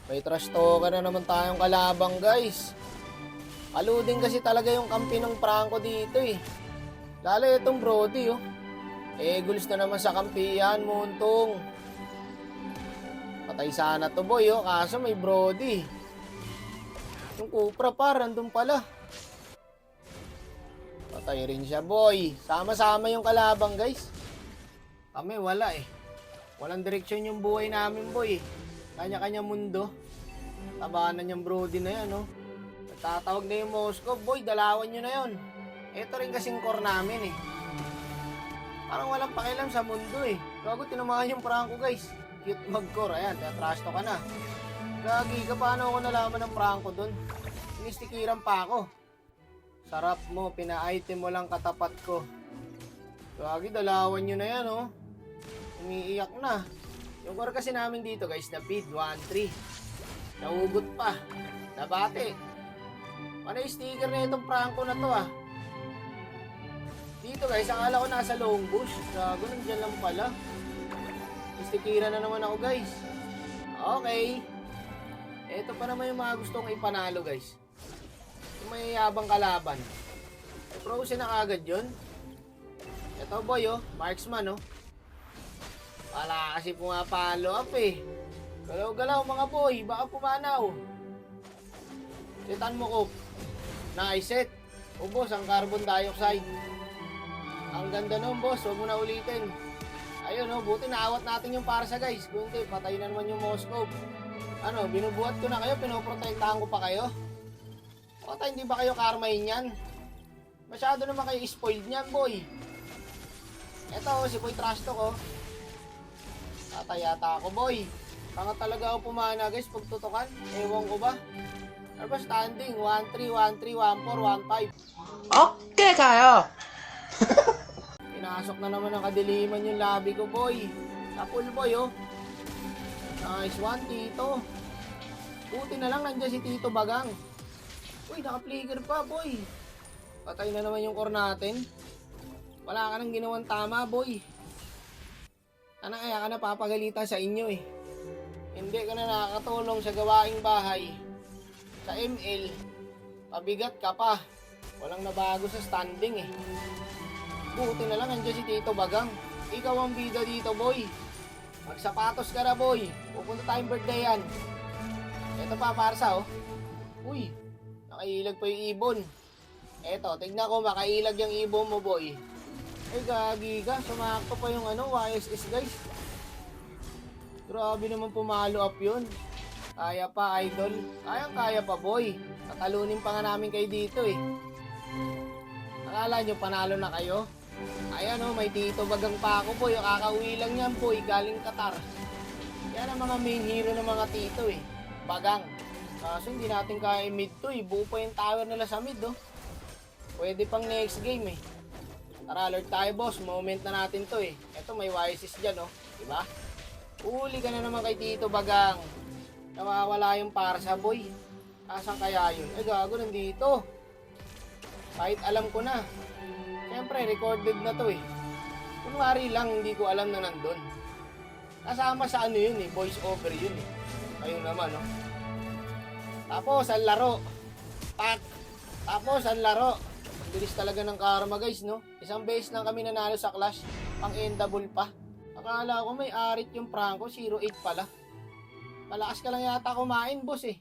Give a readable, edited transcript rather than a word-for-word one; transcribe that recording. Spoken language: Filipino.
May trash talker na naman tayong kalabang, guys. Kaluding kasi talaga yung kampi ng Franco dito eh. Lalo itong Brody oh. Gulis na naman sa kampihan, Muntong. Patay sana to boy oh, kaso may Brody. Yung Cupra pa, random pala. Patay rin siya boy. Sama-sama yung kalabang guys. Kami wala eh. Walang direksyon yung buhay namin boy. Kanya-kanya mundo. Tabanan yung Brody na yan oh. Tatawag na yung Moscow, boy, dalawan nyo na yon. Ito rin kasing core namin eh. Parang walang pakialam sa mundo eh. Gago, tinamahan yung Franco guys. Cute mag-core, ayan, trash to ka na. Gagi ka, paano ako nalaman ng Franco dun? Inistikiran pa ako. Sarap mo, pina-item mo lang katapat ko. Gagi, dalawan nyo na yan oh. Umiiyak na. Yung core kasi namin dito guys, na feed 1-3. Naugot pa. Nabate. Ano yung sticker na itong Franco na to ah? Dito guys, akala ko nasa long bush. Gago, nandiyan lang pala. Stikira na naman ako guys. Okay. Ito pa naman yung mga gustong ipanalo guys. Yung may yabang kalaban. Frozen na agad yun. Ito boy oh, marksman oh. Wala kasi pumapalo up eh. Galaw-galaw mga boy, baka pumanaw. Setan mo ko. Nice set. O boss, ang carbon dioxide. Ang ganda nun boss, huwag mo na ulitin. Ayun o, buti naawat natin yung parsa guys. Kung hindi, patay na naman yung Moscow. Ano, binubuhat ko na kayo, pinoprotektahan ko pa kayo. Patay, hindi ba kayo karmahin yan? Masyado naman kayo spoiled niyan boy. Eto, si boy trash talk oh. Tatay yata ako boy. Tanga talaga ako pumana guys, pagtutukan. Ewan ko ba? Ano ba standing? 1-3, 1-3, 1-4, 1-5. Okay kayo! Pinasok na naman ng kadiliman yung labi ko, boy. Napul boy, oh. Nice one, Tito. Buti na lang nandiyan si Tito Bagang. Uy, naka-flicker pa, boy. Patay na naman yung core natin. Wala ka nang ginawang tama, boy. Ano kaya ka napapagalitan sa inyo, eh. Hindi ka na nakakatulong sa gawaing bahay. Sa ML, pabigat ka pa. Walang nabago sa standing eh. Buti na lang nandiyan si Tito Bagang. Ikaw ang bida dito boy. Magsapatos ka na boy. Pupunta tayong birthday yan. Ito pa parsa oh. Uy, nakailag pa yung ibon. Eto, tignan ko makailag yung ibon mo boy. Ay gagi ka, sumakto pa yung ano, YSS guys. Grabe naman pumalo up yun. Kaya pa, idol. Kaya pa, boy. Tatalunin pa nga namin kayo dito, eh. Akala nyo, panalo na kayo? Ayan, oh, may Tito Bagang pa ako, boy. Kakauwi lang yan, boy. Galing Qatar. Yan ang mga main hero ng mga Tito, eh. Bagang. Kaso hindi natin kaya mid to, eh. Buo pa yung tower nila sa mid, oh. Pwede pang next game, eh. Tara, alert tayo, boss. Moment na natin to, eh. Eto, may YSS dyan, oh. Diba? Uli ka na naman kay Tito Bagang. Nawawala yung parsa boy. Asan kaya yun? Ay gago, nandito. Kahit alam ko na. Siyempre, recorded na to eh. Kunwari lang, hindi ko alam na nandun. Kasama sa ano yun eh, voice over yun eh. Ayun naman no. Tapos, ang laro. Pak! Tapos, ang laro. Ang bilis talaga ng karma guys no. Isang beses lang kami nanalo sa Clash. Pang endable pa. Akala ko may arit yung Franco, 0-8 pala. Malakas ka lang yata kumain, boss eh.